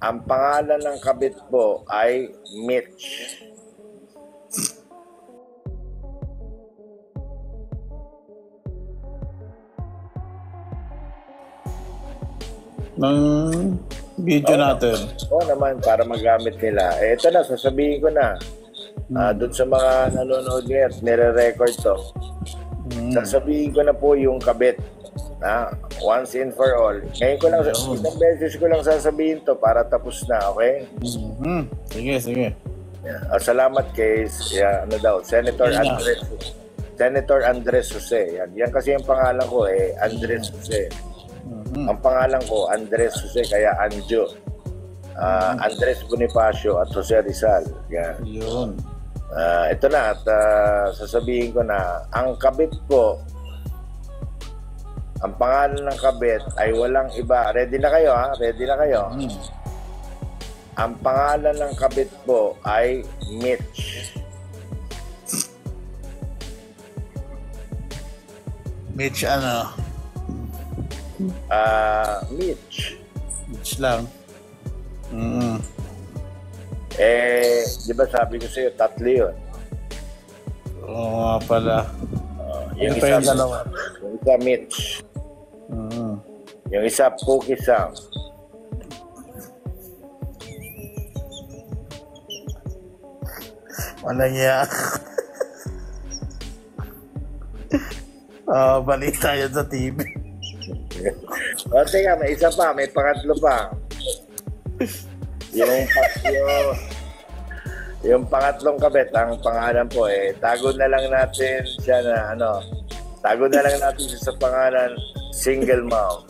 Ang pangalan ng kabit po ay Mitch. Ng video natin. Oo naman, para magamit nila. Ito na, sasabihin ko na. Doon sa mga nanonood ngayon, nire-record to. Sasabihin ko na po yung kabit. Once and for all. Ngayon ko lang, isang beses ko lang sasabihin to para tapos na, okay? Sige. Salamat kay Senator Andres Jose. Yan kasi yung pangalan ko Andres Jose. Ang pangalan ko Andres Jose, kaya Anjo. Andres Bonifacio at Jose Rizal. Yan. Yun. Ito na at sasabihin ko na ang kabit po, ang pangalan ng kabit ay walang iba. Ready na kayo, ha? Ready na kayo? Ang pangalan ng kabit po ay Mitch. Mitch ano? Mitch. Mitch lang. Di ba sabi ko sa'yo, tatlo yun? Oo nga pala. Yung pa yung dalawa? Yung isa Mitch. Yung isa Pukisang. Walang yak. Balita yun sa TV. Teka, may isa pa, may pangatlo pa. Yung pangatlong kabit, ang pangalan po tago na lang natin siya na tago na lang natin siya sa pangalan Single Mom.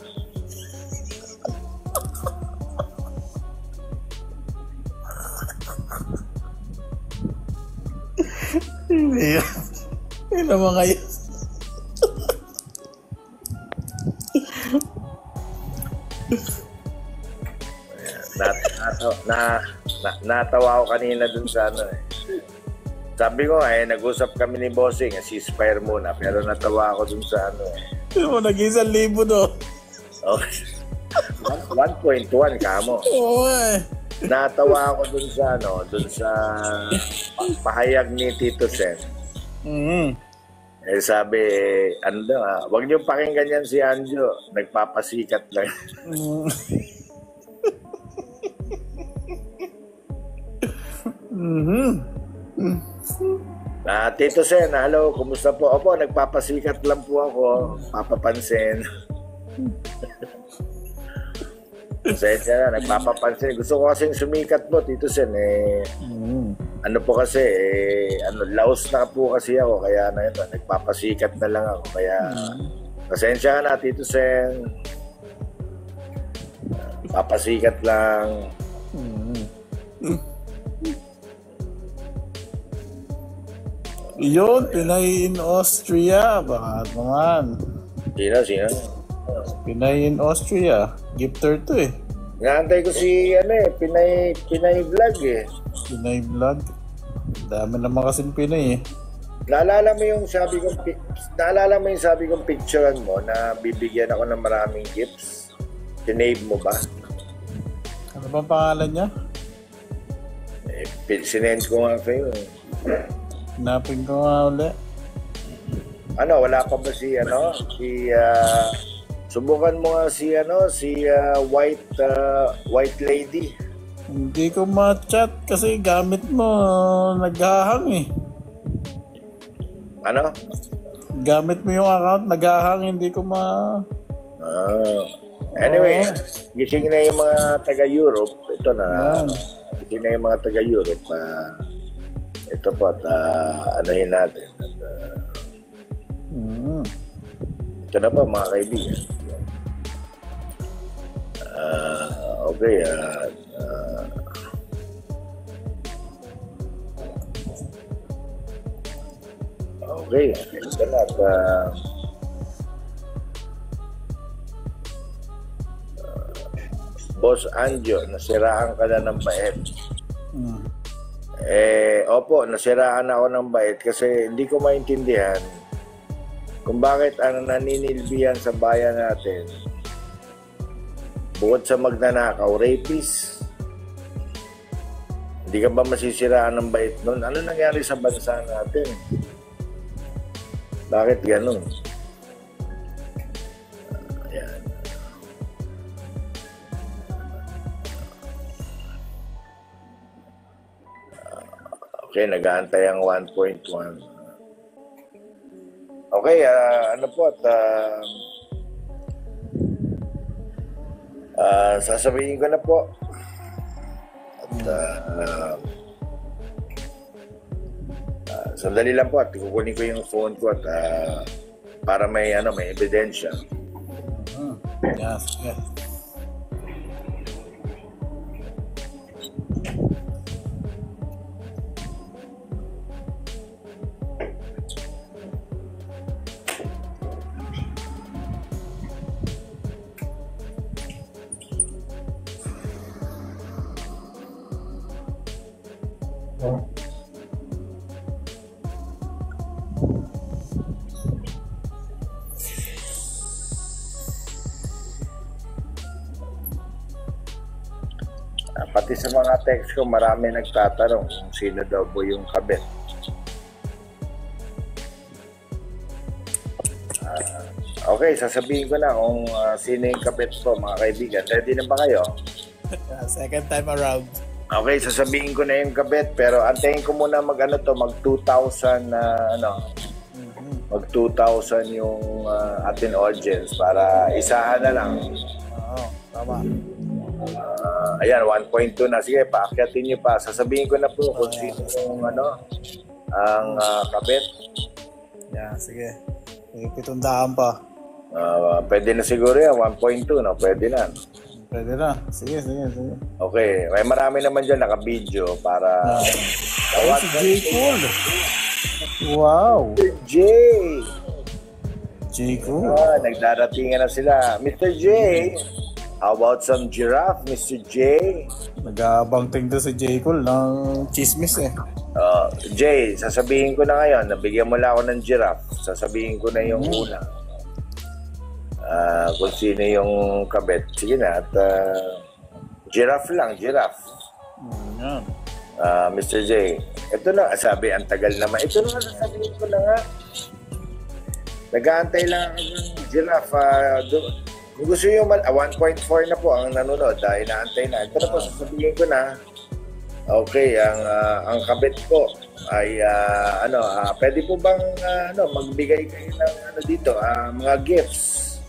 Hindi yan. Yun naman kayo. Natawa ko kanina dun sa Sabi ko nag-usap kami ni Bossing, ceasefire muna, pero natawa ako dun sa nag-1,000 do. Okay. 1.1 kamo. Oo Natawa ako dun sa pahayag ni Tito Sen. Sabi, wag niyo pakinggan yan si Anjo, nagpapasikat lang. Tito Sen, hello, kumusta po? Opo, nagpapasikat lang po ako, papapansin. Pasensya na, nagpapapansin. Gusto ko kasing sumikat po, Tito Sen. Ano po kasi, laos na po kasi ako, kaya nagpapasikat na lang ako. Kaya, pasensya ka na, Tito Sen. Papasikat lang. Yun, Pinay in Austria. Bakit naman? Sino? Pinay in Austria. Gifter to Naantay ko si Pinay Vlog Pinay Vlog. Dami naman kasing Pinay Naalala mo yung sabi kong picturean mo na bibigyan ako ng maraming gifts? Sinave mo ba? Ano bang pangalan niya? Sinend ko nga kayo Hinapin ko nga ulit. Wala pa ba subukan mo nga si White Lady. Hindi ko ma-chat kasi gamit mo naghahang Gamit mo yung account, naghahang, hindi ko Anyway, gising na yung mga taga-Europe. Ito na. Gising na yung mga taga-Europe. Ito po at anahin natin. Ito na po mga kaibigan. Okay. Okay. Ito na at Boss Anjo, nasiraan ka na ng bait. Opo, nasiraan ako ng bait kasi hindi ko maintindihan kung bakit naninilbihan sa bayan natin bukod sa magnanakaw, rapist, Hindi ka ba masisiraan ng bait nun? Ano nangyari sa bansa natin? Bakit ganun? Ayan. Okay, nag-aantay ang 1.1. Okay, ano po at sasabihin ko na po. At sandali lang po at kukunin ko yung phone ko at para may ebidensya. Yes, yes. Pati sa mga text ko, marami nagtatanong kung sino daw po yung kabit. Okay, sasabihin ko na kung sino yung kabit po, mga kaibigan. Ready na ba kayo? Second time around. Okay, sasabihin ko na yung kabit, pero antayin ko muna mag 2,000 mag 2,000 yung ating audience para isahan na lang. Oo, tama. Ayan, 1.2 na. Sige, paakyatin nyo pa. Sasabihin ko na po kung sino yung ang kabit. Yeah, sige. Pitundaan pa. Pwede na siguro yan, 1.2, no? Pwede na. Pwede na. Sige. Okay, may marami naman dyan naka-video para... Si J. Cool. Wow. J. Cool. Nagdaratingan na sila. Mr. J, how about some giraffe, Mr. J? Nag-aabang tingdo si J. Cool ng chismis eh. Jay, sasabihin ko na ngayon, nabigyan mo lang ako ng giraffe. Sasabihin ko na yung una. Kung sino yung kabit. Sige na, at giraffe lang, giraffe. Yan. Mr. J, ito na, sabi, ang tagal naman. Ito na, sasabihin ko na nga. Nag-aantay lang ako ng giraffe. Kung gusto nyo, 1.4 na po ang nanonood dahil naantay na. Ito na po, sasabihin ko na. Okay, ang kabit ko ay pwede po bang magbigay kayo ng dito, mga gifts.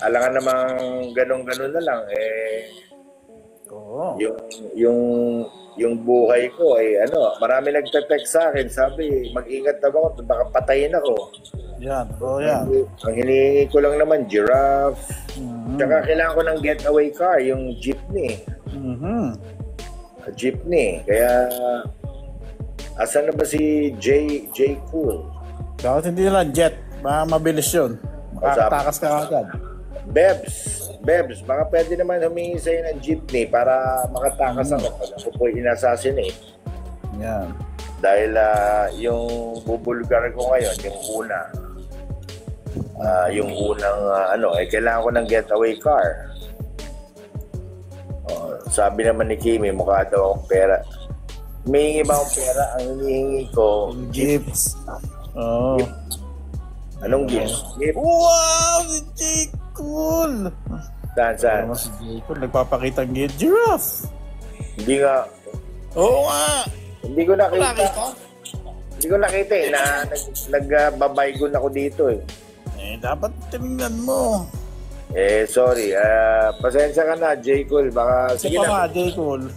Alangan namang ganun-ganun na lang yung buhay ko ay marami nagte-text sa akin, sabi mag-ingat na ako baka patayin ako. Yan, yan. Ang hinihingi ko lang naman giraffe. Tsaka kailangan ko ng getaway car, yung jeepney. Jeepney. Kaya asan na ba si J. Cool? Dapat hindi lang jet. Mabilis yun. Makakatakas ka agad. Bebs, baka pwede naman humingi sa'yo ng jeepney para makatakas ako pag ako po in-assassinate. Yan. Dahil yung bubulgar ko ngayon, yung unang kailangan ko ng getaway car. Sabi naman ni Kimi, mukha daw akong pera. May iba akong pera, ang hinihingi ko, gifts. Gift. Anong gift? Wow! Si J. Cool! Saan? Si J. Cool, nagpapakita ng giraffe. Hindi nga. Oo nga! Hindi ko nakita na nagbabaygon ako dito eh. Dapat tinignan mo. Sorry. Pasensya ka na, J. Cool. Baka, sige na. J. Cool.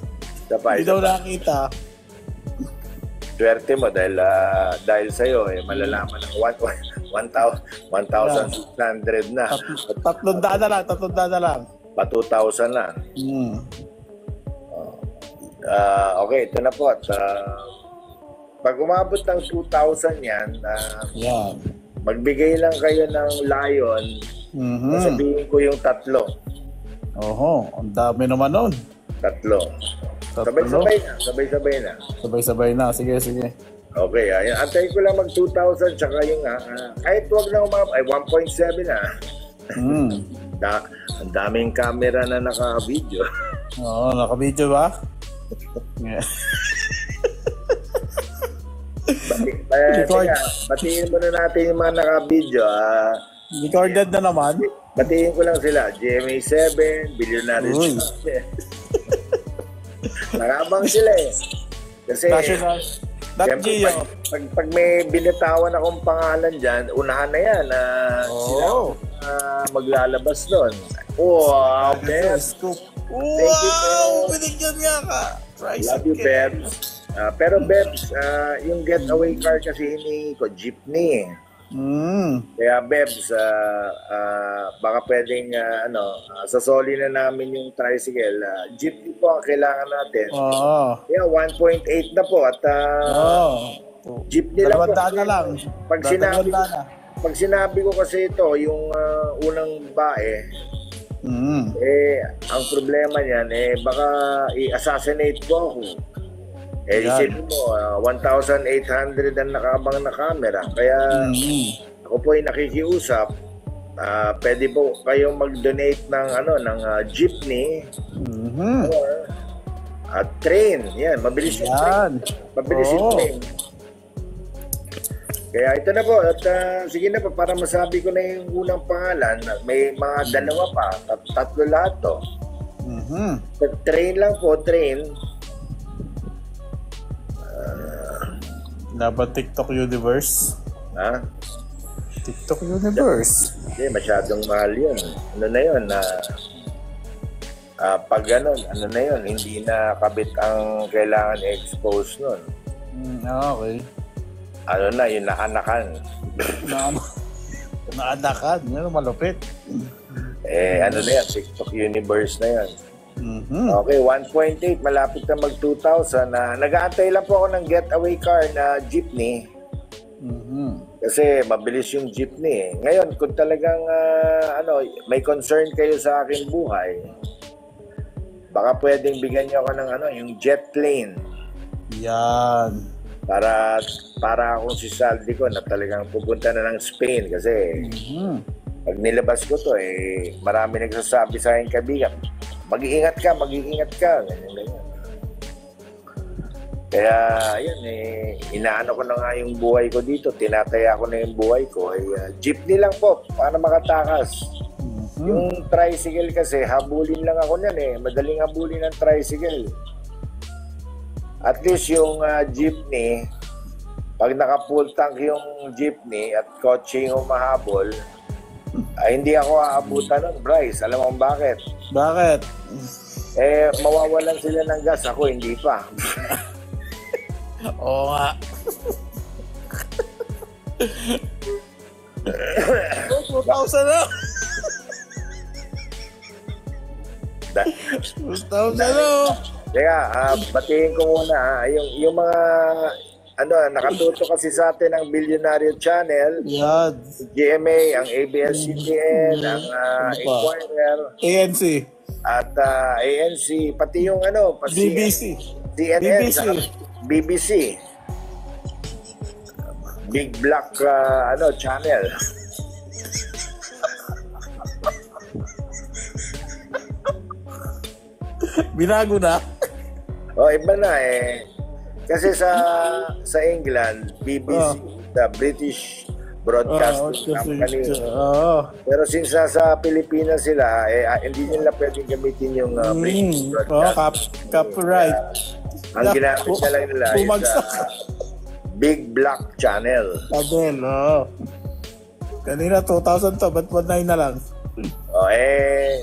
Hindi daw nakita. Swerte mo dahil sa'yo, malalaman ng 1,600 na. 300 na lang. Pa 2,000 na. Okay, ito na po. Pag umabot ng 2,000 yan, magbigay lang kayo ng lion. Sabihin ko yung 3. Oho, ang dami naman nun. 3. Sabay-sabay na. Sabay-sabay na. Sige. Okay, antayin ko lang mag 2,000 tsaka yung kahit wag na ay 1.7 na. Ang daming camera na naka-video. Oo, naka-video ba? Yeah. Teka, batiin muna natin yung mga naka-video. Recorded na naman. Batiin ko lang sila. GMA7, Billionaire Uy. Channel. Nakabang sila eh. Kasi, National. siyempre, Gio. pag may binitawan akong pangalan dyan, unahan na yan na sila maglalabas doon. Wow, Bebs. Scoop. Thank you, Wow! Bebs. Binigyan niya ka. Price Love you, Bebs. Pero Bebs, yung getaway car kasi hinihingi ko, jeepney. Kaya Bebs, baka pwedeng sasoli na namin yung tricycle. Jeepney po ang kailangan natin. Yeah, 1.8 na po at jeepney lang po. 200 na lang. Pag sinabi ko kasi ito, yung unang babae, ang problema niyan, baka i-assassinate ko ako. Isipin mo, 1,800 ang nakaabang na camera. Kaya ako po ay nakikiusap. Pwede po kayong mag-donate ng jeepney or train. Yan, mabilis yung train. Mabilis yung train. Kaya ito na po. At sige na po, para masabi ko na yung unang pangalan, may mga dalawa pa. Tatlo lahat to. Train lang po, train. Dapat TikTok Universe. Ha? TikTok Universe. Hindi, masyadong mahal yun. Ano na yun? Pag ganun, ano na yun? Hindi na kabit ang kailangan i-expose nun. Okay. Ano na, yung naanakan. Naanakan? Yan, malupit. Ano na yan? TikTok Universe na yan. Okay, 1.8, malapit na mag 2,000. Nag-aantay lang po ako ng getaway car na jeepney. Kasi mabilis yung jeepney. Ngayon, kung talagang may concern kayo sa aking buhay, baka pwedeng bigyan niyo ako ng yung jet plane. Yan. Para akong si Saldi ko na talagang pupunta na ng Spain kasi pag nilabas ko to, marami nagsasabi sa akin, kaibigan, mag-iingat ka. Ganyan. Kaya, yan inaano ko na nga yung buhay ko dito. Tinataya ko na yung buhay ko. Jeepney lang po, para makatakas. Yung tricycle kasi, habulin lang ako niyan Madaling habulin ng tricycle. At least yung jeepney, pag naka-full tank yung jeepney at kotse yung mahabol, hindi ako aabutan nun, Bryce. Alam mo kung bakit? Bakit? Mawawalan sila ng gas. Ako, hindi pa. Oo nga. 2,000 na. 2,000 na. Teka, batiin ko muna. Yung mga nakatuto kasi sa atin ang Billionaire Channel, GMA, ang ABS-CBN, ang Inquirer, ANC, at ANC, pati yung BBC, CNN, BBC, Big Black Channel. Binago na? Iba na Kasi sa England, BBC, the British Broadcasting Company. Pero since sa Pilipinas sila, hindi nila pwedeng gamitin yung British Broadcasting. Copyright. Ang ginamit na lang nila is Big Black Channel. Kanina 2,000 to, ba't 1,900 na lang?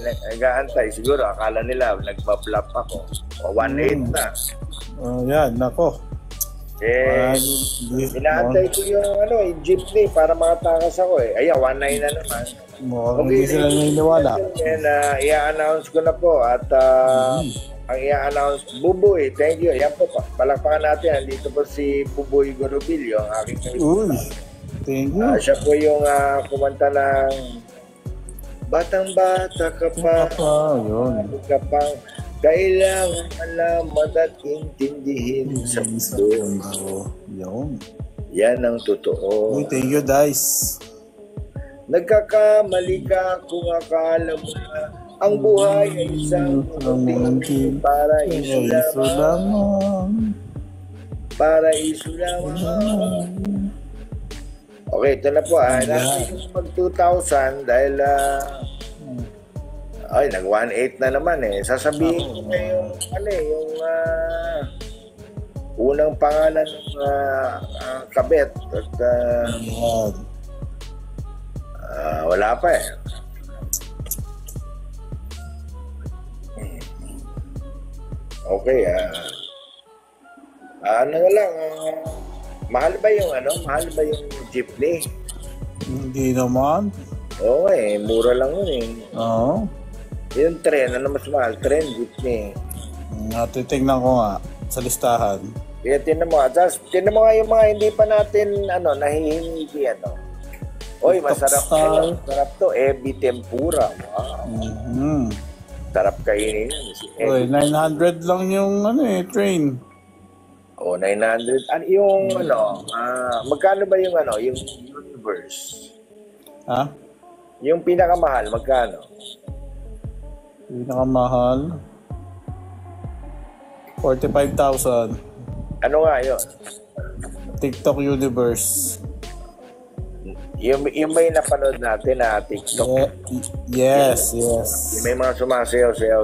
Nag-aantay. Siguro, akala nila, nagpa-flop ako. 1,800 na. Yan, nako. Inaantay ko yung jeepney para makatakas ako Ayan, 1,900 na naman. Hindi sila naniniwala. I-announce ko na po at ang i-announce, Buboy, thank you. Yan po, palakpakan natin. Dito po si Buboy Gorobillo, ang aking kaibigan. Thank you. Siya po yung kumanta ng Batang-bata ka pa, ka pang kailangan malaman at intindihin sa mundo. Yan ang totoo. Thank you, guys. Nagkakamali ka kung akala mo na Ang buhay ay isang munting paraiso Iso lamang. lamang. Paraiso lamang. Okay, ito na po. Natin yung mag 2,000 dahil ay, nag 1,800 na naman eh. Sasabihin ko na yung yung unang pangalan ng kabet at Yan. wala pa eh. Okay, ano na lang, mahal ba yung jeepney? Hindi naman. Oo eh, mura lang yun eh. Oo. Yung tren, ano mas mahal? Tren, jeepney. Titignan ko nga sa listahan. Kaya tinan mo nga yung mga hindi pa natin, nahihingi, Oy, masarap to. Masarap to. Ebi tempura. Wow. Sarap kainin yan. Oy, 900 lang yung train. Oh, 900. Yung magkano ba yung yung Universe? Ha? Yung pinakamahal, magkano? Pinakamahal. 45,000. Ano nga yun? TikTok Universe. Yung may napanood natin na TikTok. Yes. Yung may mga sumasayaw-sayaw.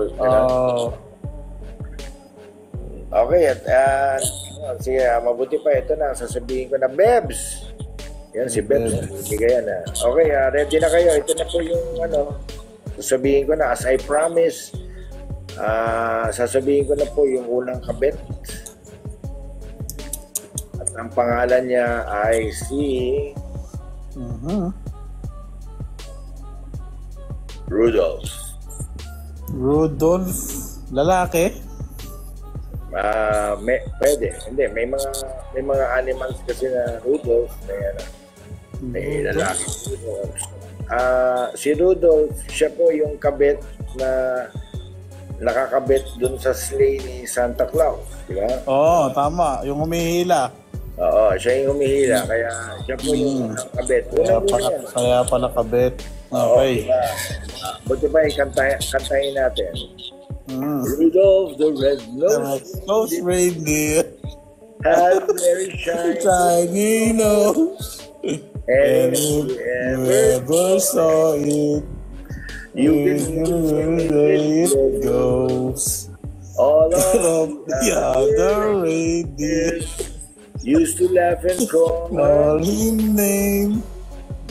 Okay, at sige, mabuti pa ito na. Sasabihin ko na, Bebs! Yan, si Bebs. Bigay yan. Okay, ready na kayo. Ito na po yung sasabihin ko na, as I promise, sasabihin ko na po yung unang kabit. At ang pangalan niya ay si Rudolph. Rudolph? Lalaki? Pwede. Hindi, may mga animals kasi na Rudolph, may lalaki. Si Rudolph, siya po yung kabit na nakakabit dun sa sleigh ni Santa Claus, di ba? Oo, tama. Yung humihila. Oo, siya yung humihila, kaya siya po yung kabit. Kaya pala kabit. Okay. Diba? Buti ba kantahin natin? Rudolph the Red-Nosed Reindeer had very shiny nose, and if if you you ever saw it, you can see it goes. all Of of the other reindeer, used to laugh and call. all him name,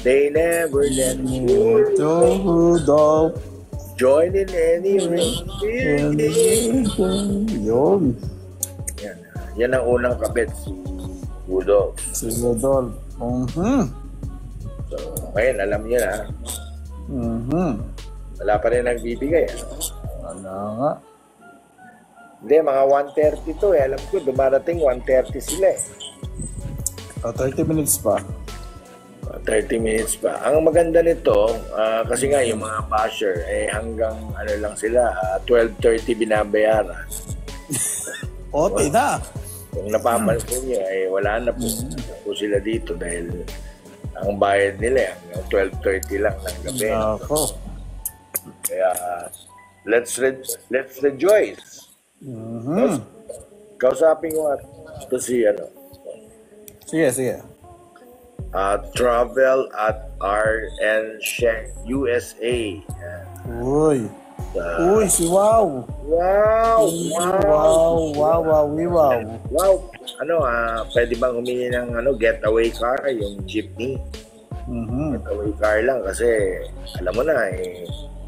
They never let to Rudolph. join in any reindeer. Yun. Yan ang unang kabit, si Rudolph. Si Rudolph. So, ngayon, alam niyo na. Wala pa rin nagbibigay. Wala nga. Hindi, mga 1:30 to eh. Alam ko, dumarating 1:30 sila eh. 30 minutes pa. 30 minutes pa. Ang maganda nito, kasi nga yung mga basher, hanggang lang sila, 12:30 binabayaran. Ote na. Kung napapansin niyo, wala na po sila dito dahil ang bayad nila hanggang 12:30 lang ng gabi. Ako. Kaya, let's rejoice. Kausapin ko at ito si Sige. Travel at RN Sheng USA. Uy, si Wow. Wow! Wow. Pwede bang humingi ng getaway car, yung jeepney? Getaway car lang kasi alam mo na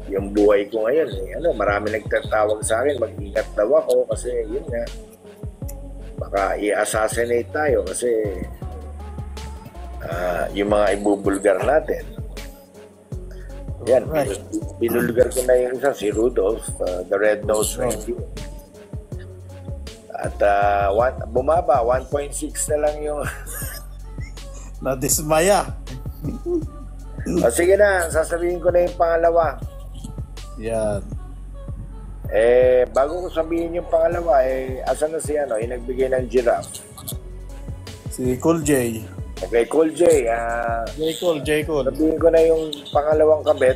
yung buhay ko ngayon marami nagtatawag sa akin, mag-ingat daw ako kasi yun nga, baka i-assassinate tayo kasi yung mga ibubulgar natin. Yan, binulgar ko na yung isa, si Rudolph, the Red-Nosed Reindeer. At bumaba, 1.6 na lang yung... Nadismaya. Sige na, sasabihin ko na yung pangalawa. Yan. Bago ko sabihin yung pangalawa, asan na si yung nagbigay ng giraffe? Si Cool J. Okay, Cool J. J. Cool. Sabihin ko na yung pangalawang kabit.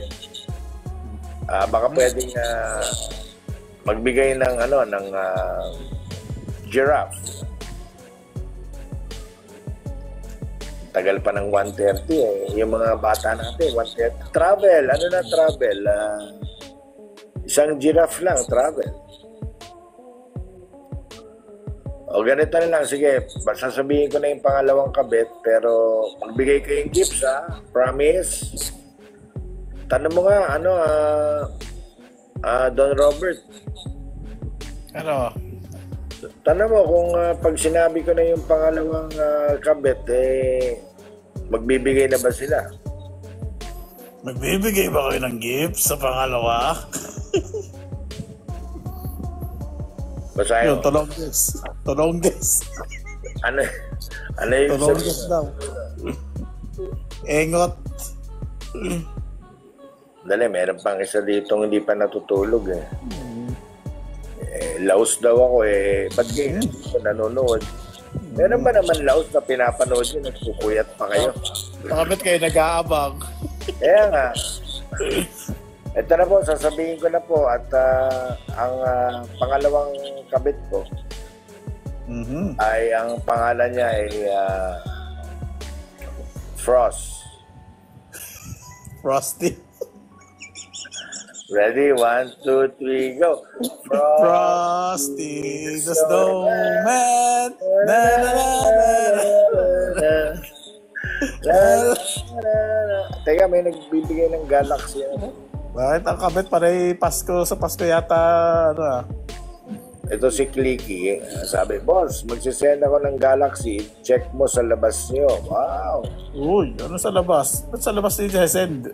Baka pwedeng magbigay ng giraffe. Tagal pa ng 130 eh. Yung mga bata natin, 130. Travel, travel? Isang giraffe lang, travel. O ganito na lang, sige, sasabihin ko na yung pangalawang kabit, pero magbigay ko yung gifts, promise. Tanong mo nga, Don Robert. Ano? Tanong mo kung pag sinabi ko na yung pangalawang kabit, magbibigay na ba sila? Magbibigay ba kayo ng gift sa pangalawa? Basahin Yung mo. Tolongges. Ano yung Tolongges daw. Engot. Dali, meron pang isa dito hindi pa natutulog eh. Laos daw ako eh. Ba't kayo nanonood? Meron ba naman laos na pinapanood yun? Nagpupuyat pa kayo? Bakit kayo nag-aabang? Kaya nga. Ito na po, sasabihin ko na po at ang pangalawang kabit ko ay ang pangalan niya ay Frost. Frosty. Ready? 1, 2, 3, go! Frosty the Snowman. Na na na na na. Teka, may nagbibigay ng galaxy. Bakit ang kabit parang Pasko sa Pasko yata Ito si Clicky. Sabi, boss, magsisend ako ng galaxy. Check mo sa labas niyo. Wow! Uy, ano sa labas? Ba't sa labas din send?